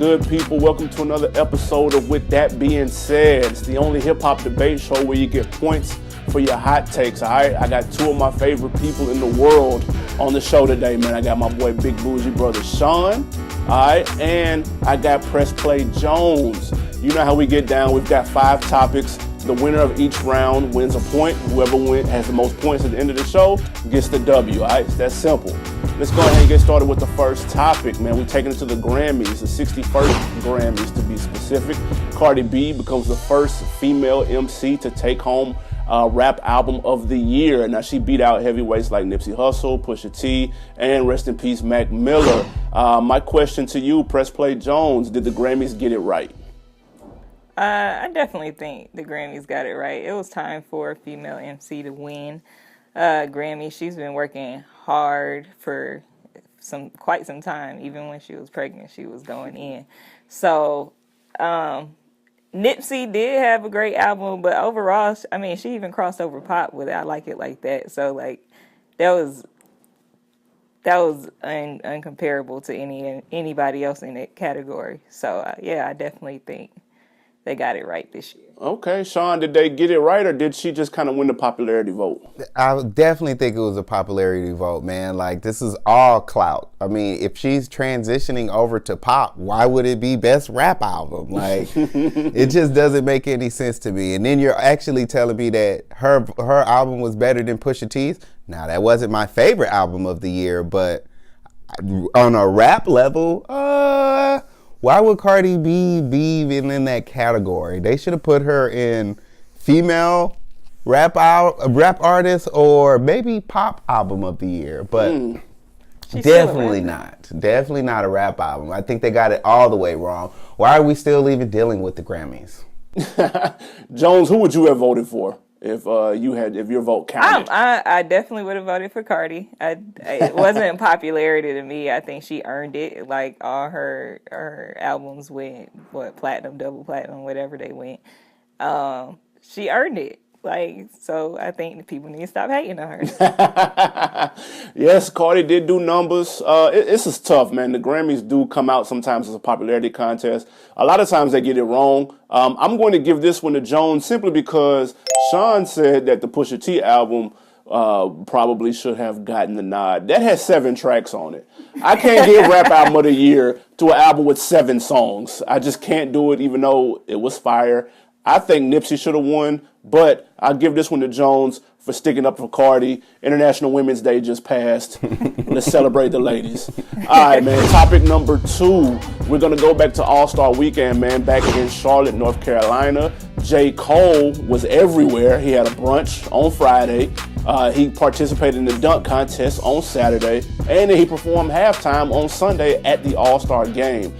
good, people? Welcome to another episode of With That Being Said. It's the only hip-hop debate show where you get points for your hot takes, all right? I got two of my favorite people in the world on the show today, man. I got my boy Big Bougie brother Sean, all right? And I got Press Play Jones. You know how we get down. We've got 5 topics. The winner of each round wins a point. Whoever has the most points at the end of the show gets the W, all right? It's that simple. Let's go ahead and get started with the first topic, man. We're taking it to the Grammys, the 61st Grammys to be specific. Cardi B becomes the first female MC to take home Rap Album of the Year. Now, she beat out heavyweights like Nipsey Hussle, Pusha T, and rest in peace, Mac Miller. My question to you, Press Play Jones, did the Grammys get it right? I definitely think the Grammys got it right. It was time for a female MC to win Grammy. She's been working hard for quite some time. Even when she was pregnant, she was going in. So Nipsey did have a great album, but overall, I mean, she even crossed over pop with I Like It Like That. So like that was uncomparable to anybody else in that category. So yeah, I definitely think they got it right this year. Okay, Sean, did they get it right, or did she just kind of win the popularity vote? I definitely think it was a popularity vote, man. Like, this is all clout. I mean, if she's transitioning over to pop, why would it be best rap album? Like, it just doesn't make any sense to me. And then you're actually telling me that her album was better than Pusha T's? Now, that wasn't my favorite album of the year, but on a rap level, why would Cardi B be even in that category? They should have put her in female rap artist or maybe pop album of the year, but definitely not. Definitely not a rap album. I think they got it all the way wrong. Why are we still even dealing with the Grammys? Jones, who would you have voted for if your vote counted? I definitely would have voted for Cardi. It wasn't popularity to me. I think she earned it. Like all her albums went platinum, double platinum, whatever they went. She earned it. Like, so I think the people need to stop hating on her. Yes, Cardi did do numbers. This is tough, man. The Grammys do come out sometimes as a popularity contest. A lot of times they get it wrong. I'm going to give this one to Jones simply because Sean said that the Pusha T album probably should have gotten the nod. That has 7 tracks on it. I can't give Rap Album of the Year to an album with 7 songs. I just can't do it, even though it was fire. I think Nipsey should have won, but I'll give this one to Jones for sticking up for Cardi. International Women's Day just passed. Let's celebrate the ladies. All right, man. Topic number 2. We're going to go back to All-Star Weekend, man, back in Charlotte, North Carolina. J. Cole was everywhere. He had a brunch on Friday. He participated in the dunk contest on Saturday. And then he performed halftime on Sunday at the All-Star Game.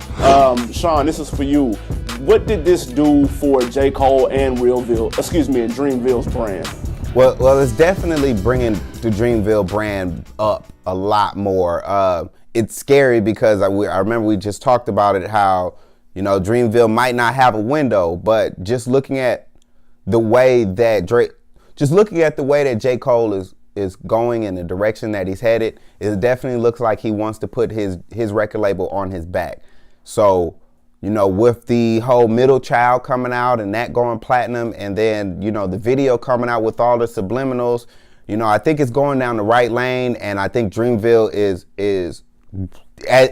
Sean, this is for you. What did this do for J. Cole and Dreamville's brand? Well, it's definitely bringing the Dreamville brand up a lot more. It's scary because I remember we just talked about it, how, you know, Dreamville might not have a window, but just looking at the way that J. Cole is going in the direction that he's headed, it definitely looks like he wants to put his record label on his back. So, you know, with the whole Middle Child coming out and that going platinum, and then, you know, the video coming out with all the subliminals, you know, I think it's going down the right lane, and I think Dreamville is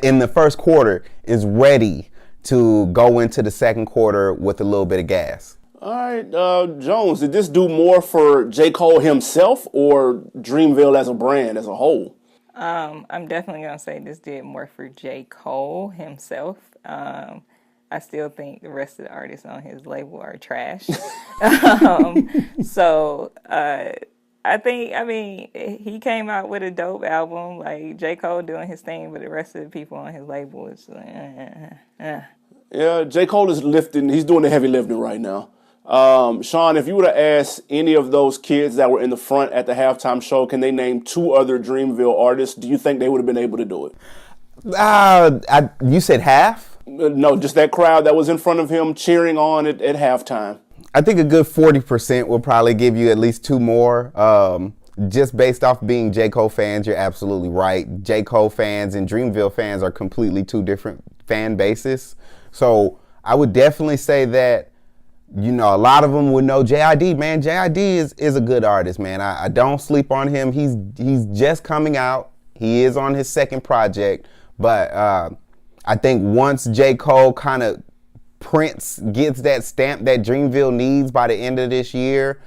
in the first quarter is ready to go into the second quarter with a little bit of gas. All right, Jones, did this do more for J. Cole himself or Dreamville as a brand, as a whole? I'm definitely going to say this did more for J. Cole himself. I still think the rest of the artists on his label are trash. So I mean, he came out with a dope album, like J. Cole doing his thing, but the rest of the people on his label is Yeah, J. Cole is lifting. He's doing the heavy lifting right now. Sean, if you would have asked any of those kids that were in the front at the halftime show, can they name 2 other Dreamville artists, do you think they would have been able to do it? You said half? No, just that crowd that was in front of him cheering on at halftime. I think a good 40% will probably give you at least 2 more. Just based off being J. Cole fans, you're absolutely right. J. Cole fans and Dreamville fans are completely 2 different fan bases. So I would definitely say that, you know, a lot of them would know JID, man. JID is a good artist, man. I don't sleep on him. He's just coming out. He is on his second project. But I think once J. Cole kind of gets that stamp that Dreamville needs by the end of this year,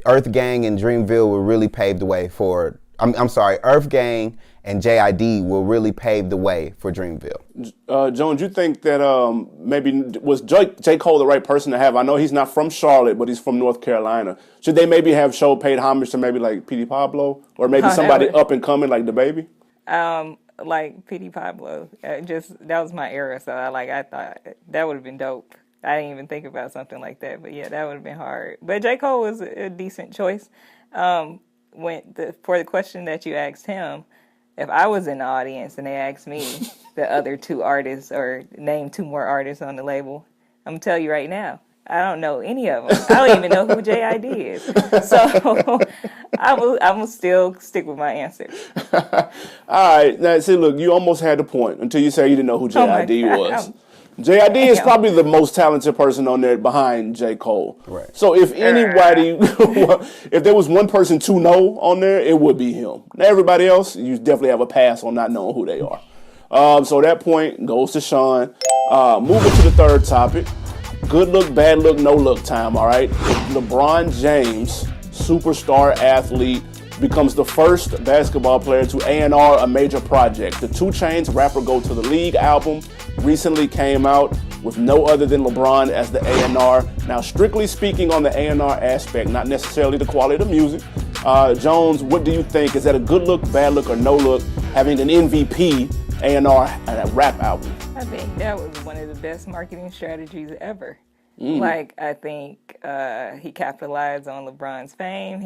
Earth Gang and Dreamville will really pave the way for, I'm sorry, Earth Gang and JID will really pave the way for Dreamville. Jones, you think that maybe was J. Cole the right person to have? I know he's not from Charlotte, but he's from North Carolina. Should they maybe have paid homage to maybe like P.D. Pablo or maybe somebody up and coming like DaBaby? Like P.D. Pablo, that was my era, so I thought that would have been dope. I didn't even think about something like that, but yeah, that would have been hard. But J. Cole was a decent choice. For the question that you asked him, if I was in the audience and they asked me the other two artists or name two more artists on the label, I'm gonna tell you right now, I don't know any of them. I don't even know who JID is. So I will still stick with my answer. All right. Now, see, look, you almost had the point until you said you didn't know who JID was. JID is probably the most talented person on there behind J. Cole. Right. So if anybody, if there was one person to know on there, it would be him. Now, everybody else, you definitely have a pass on not knowing who they are. So that point goes to Sean. Moving to the third topic. Good look, bad look, no look time, all right? LeBron James, superstar athlete, becomes the first basketball player to A&R a major project. The 2 Chainz Rapper Go to the League album recently came out with no other than LeBron as the A&R. Now, strictly speaking on the A&R aspect, not necessarily the quality of the music, Jones, what do you think? Is that a good look, bad look, or no look, having an MVP A&R rap album? I think that was one of the best marketing strategies ever. I think he capitalized on LeBron's fame.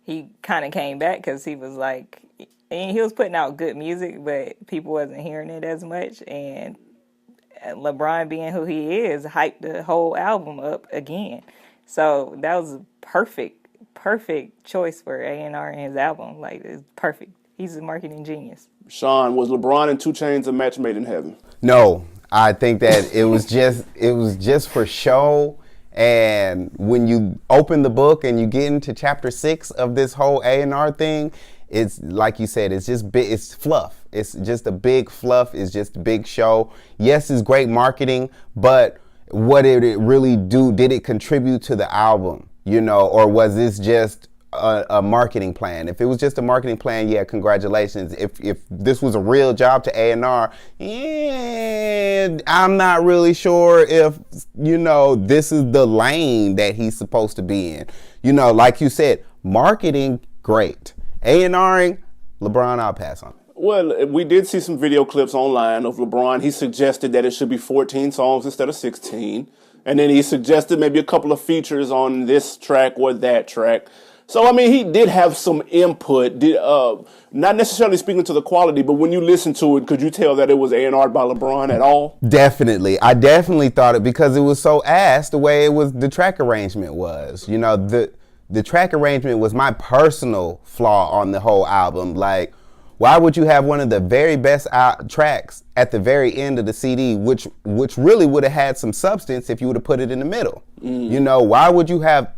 He kind of came back because he was he was putting out good music, but people wasn't hearing it as much. And LeBron, being who he is, hyped the whole album up again. So that was a perfect choice for A&R in his album. It's perfect. He's a marketing genius. Sean, was LeBron and 2 Chainz a match made in heaven? No, I think that it was just for show. And when you open the book and you get into chapter 6 of this whole A&R thing, it's like you said, it's just it's fluff. It's just a big fluff. It's just a big show. Yes, it's great marketing, but what did it really do? Did it contribute to the album? Or was this just a marketing plan? If it was just a marketing plan, yeah, congratulations. If this was a real job to A&R, I'm not really sure if, this is the lane that he's supposed to be in. Like you said, marketing, great. A&Ring, LeBron, I'll pass on. Well, we did see some video clips online of LeBron. He suggested that it should be 14 songs instead of 16. And then he suggested maybe a couple of features on this track or that track. So, he did have some input, not necessarily speaking to the quality, but when you listen to it, could you tell that it was A&R by LeBron at all? Definitely. I definitely thought it because it was so ass the way the track arrangement was. The track arrangement was my personal flaw on the whole album. Why would you have one of the very best tracks at the very end of the CD, which really would have had some substance if you would have put it in the middle? Why would you have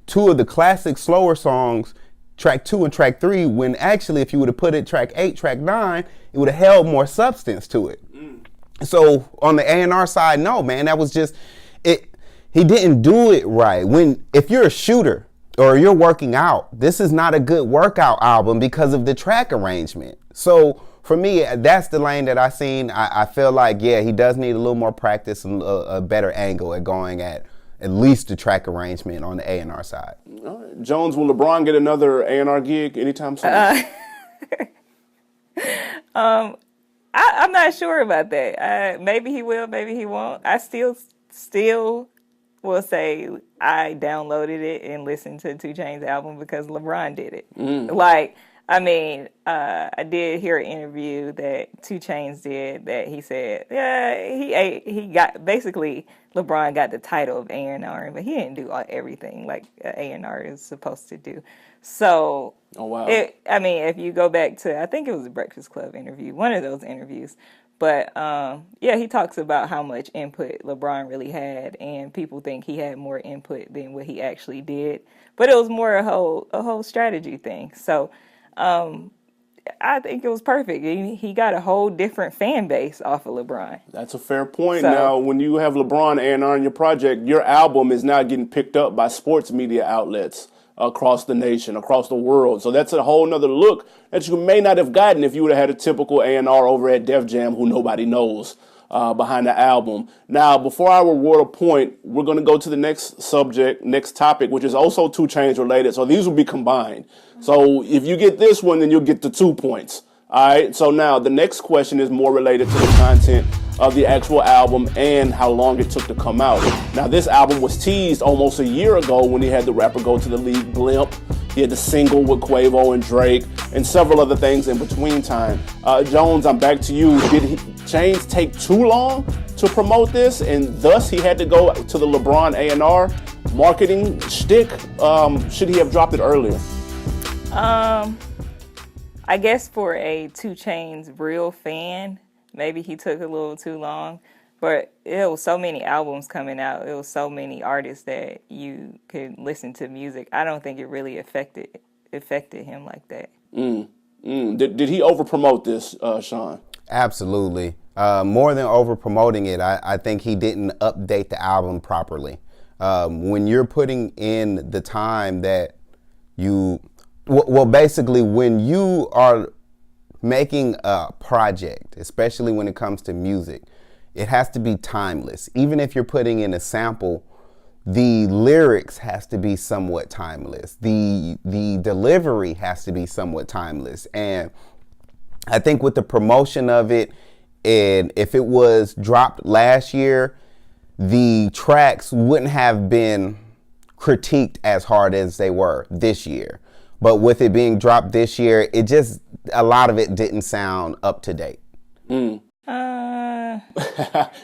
2 of the classic slower songs, track 2 and track 3, when actually if you would have put it track 8, track 9, it would have held more substance to it. So on the A&R side, no, man, that was just it. He didn't do it right. If you're a shooter or you're working out, this is not a good workout album because of the track arrangement. So for me, that's the lane that I seen. I feel like, yeah, he does need a little more practice and a better angle at going at least the track arrangement on the A&R side. All right. Jones, will LeBron get another A&R gig anytime soon? I'm not sure about that. Maybe he will, maybe he won't. I still will say I downloaded it and listened to 2 Chainz album because LeBron did it. I did hear an interview that 2 Chainz did that he said, he got, basically, LeBron got the title of A&R, but he didn't do everything like A&R is supposed to do. So, oh, wow. If you go back to, I think it was a Breakfast Club interview, one of those interviews, But yeah, he talks about how much input LeBron really had, and people think he had more input than what he actually did. But it was more a whole strategy thing. So I think it was perfect. He got a whole different fan base off of LeBron. That's a fair point. So, now, when you have LeBron A&R in your project, your album is now getting picked up by sports media outlets across the nation, across the world. So that's a whole nother look that you may not have gotten if you would have had a typical A&R over at Def Jam who nobody knows behind the album. Now, before I reward a point, we're going to go to the next topic, which is also 2 Chainz related. So these will be combined. So if you get this one, then you'll get the 2 points. All right. So now the next question is more related to the content of the actual album and how long it took to come out. Now, this album was teased almost a year ago when he had the rapper go to the league Blimp. He had the single with Quavo and Drake and several other things in between time. Jones, I'm back to you. Did Chainz take too long to promote this, and thus he had to go to the LeBron A&R marketing shtick? Should he have dropped it earlier? I guess for a 2 Chainz real fan, maybe he took a little too long. But it was so many albums coming out. It was so many artists that you could listen to music. I don't think it really affected him like that. Did he over-promote this, Sean? Absolutely. More than over-promoting it, I think he didn't update the album properly. When you're putting in the time that basically when you are making a project, especially when it comes to music, it has to be timeless. Even if you're putting in a sample, the lyrics has to be somewhat timeless. The delivery has to be somewhat timeless. And I think with the promotion of it, and if it was dropped last year, the tracks wouldn't have been critiqued as hard as they were this year. But with it being dropped this year, a lot of it didn't sound up to date.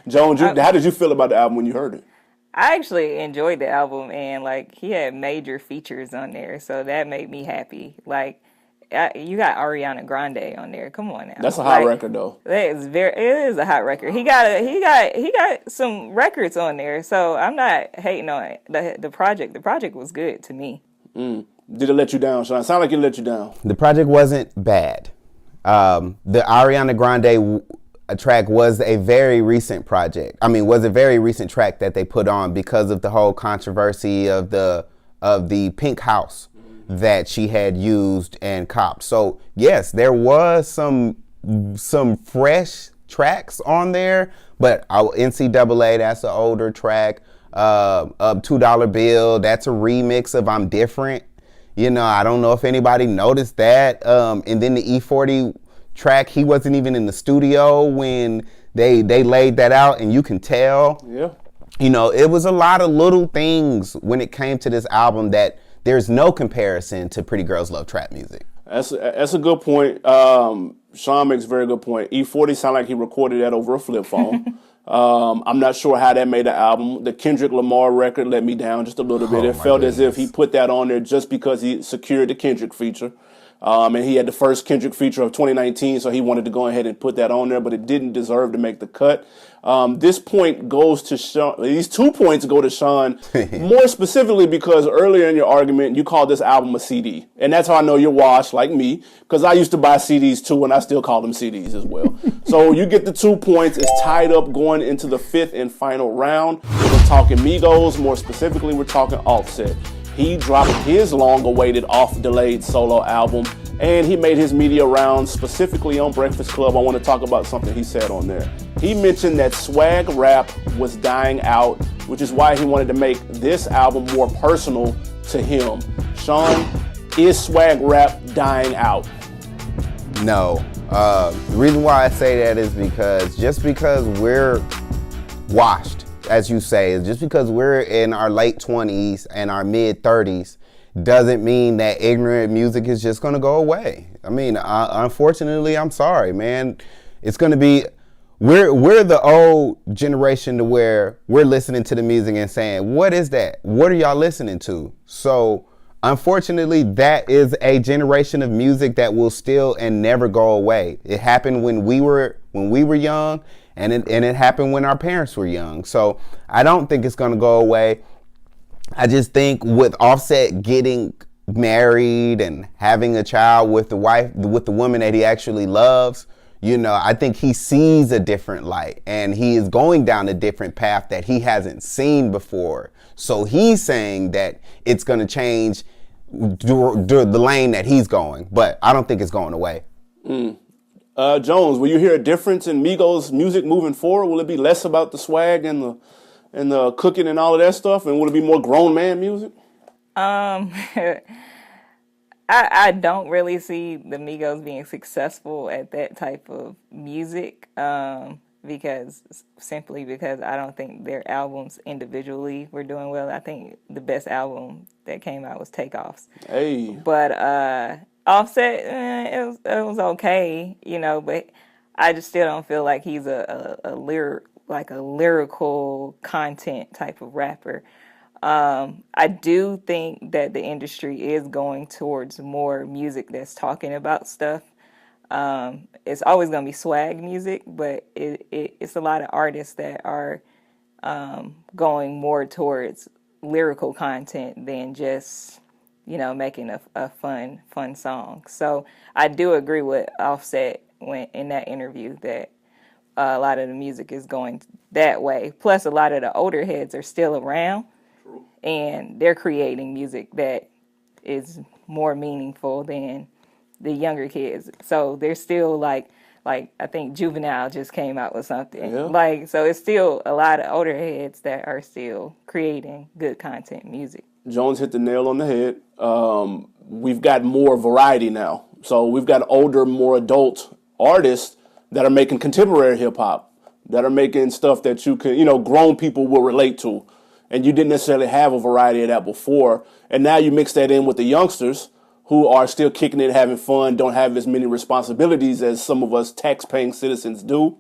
Jones, how did you feel about the album when you heard it? I actually enjoyed the album, and like he had major features on there, so that made me happy. Like you got Ariana Grande on there. Come on now. That's a hot record, though. It is a hot record. He got some records on there, so I'm not hating on it. The project. The project was good to me. Did it let you down, Sean? Sound like it let you down. The project wasn't bad. The Ariana Grande track was a very recent project. Was a very recent track that they put on because of the whole controversy of the pink house that she had used and copped. So yes, there was some fresh tracks on there, but NCAA, that's an older track. $2 Bill, that's a remix of I'm Different. I don't know if anybody noticed that. And then the E40 track, he wasn't even in the studio when they laid that out, and you can tell. Yeah. It was a lot of little things when it came to this album that there's no comparison to Pretty Girls Love Trap Music. That's a good point. Sean makes a very good point. E40 sound like he recorded that over a flip phone. I'm not sure how that made the album. The Kendrick Lamar record let me down just a little bit. It felt as if he put that on there just because he secured the Kendrick feature. And he had the first Kendrick feature of 2019, so he wanted to go ahead and put that on there, but it didn't deserve to make the cut. This point goes to Sean. These 2 points go to Sean, more specifically because earlier in your argument, you called this album a CD. And that's how I know you're washed, like me, because I used to buy CDs too, and I still call them CDs as well. So you get the 2 points. It's tied up going into the 5th and final round. We're talking Migos. More specifically, we're talking OffSet. He dropped his long-awaited off-delayed solo album, and he made his media rounds specifically on Breakfast Club. I want to talk about something he said on there. He mentioned that swag rap was dying out, which is why he wanted to make this album more personal to him. Sean, is swag rap dying out? No. The reason why I say that is because just because we're washed, as you say, just because we're in our late 20s and our mid 30s doesn't mean that ignorant music is just going to go away. Unfortunately, I'm sorry, man. It's going to be, we're the old generation to where we're listening to the music and saying, what is that? What are y'all listening to? So unfortunately, that is a generation of music that will still and never go away. It happened when we were when we were young, and it happened when our parents were young. So I don't think it's going to go away. I just think with Offset getting married and having a child with the woman that he actually loves, you know, I think he sees a different light and he is going down a different path that he hasn't seen before. So he's saying that it's going to change the lane that he's going, but I don't think it's going away. Jones, will you hear a difference in Migos music moving forward? Will it be less about the swag and the cooking and all of that stuff, and will it be more grown man music? I don't really see the Migos being successful at that type of music, because I don't think their albums individually were doing well. I think the best album that came out was Takeoff's. Hey. But Offset, it was okay, you know, but I just still don't feel like he's a lyrical content type of rapper. I do think that the industry is going towards more music that's talking about stuff. It's always going to be swag music, but it's a lot of artists that are going more towards lyrical content than just, you know, making a fun song. So I do agree with Offset in that interview that a lot of the music is going that way. Plus, a lot of the older heads are still around, and they're creating music that is more meaningful than the younger kids. So they're still like I think Juvenile just came out with something. Yeah. So it's still a lot of older heads that are still creating good content music. Jones hit the nail on the head. We've got more variety now. So we've got older, more adult artists that are making contemporary hip hop, that are making stuff that you can, you know, grown people will relate to. And you didn't necessarily have a variety of that before. And now you mix that in with the youngsters who are still kicking it, having fun, don't have as many responsibilities as some of us tax-paying citizens do.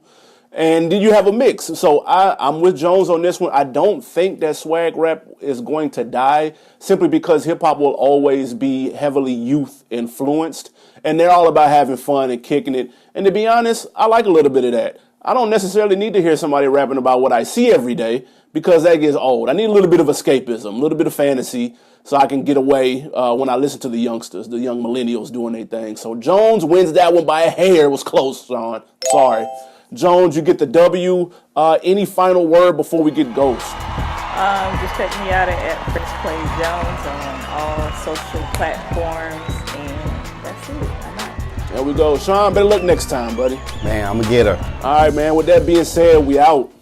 And then you have a mix. So I'm with Jones on this one. I don't think that swag rap is going to die simply because hip-hop will always be heavily youth-influenced. And they're all about having fun and kicking it. And to be honest, I like a little bit of that. I don't necessarily need to hear somebody rapping about what I see every day because that gets old. I need a little bit of escapism, a little bit of fantasy so I can get away when I listen to the youngsters, the young millennials doing their thing. So Jones wins that one by a hair. It was close, Sean. Sorry. Jones, you get the W. Any final word before we get Ghost? Just check me out at Fresh Play Jones on all social platforms, and that's it. I'm out. There we go. Sean, better luck next time, buddy. Man, I'm going to get her. All right, man. With that being said, we out.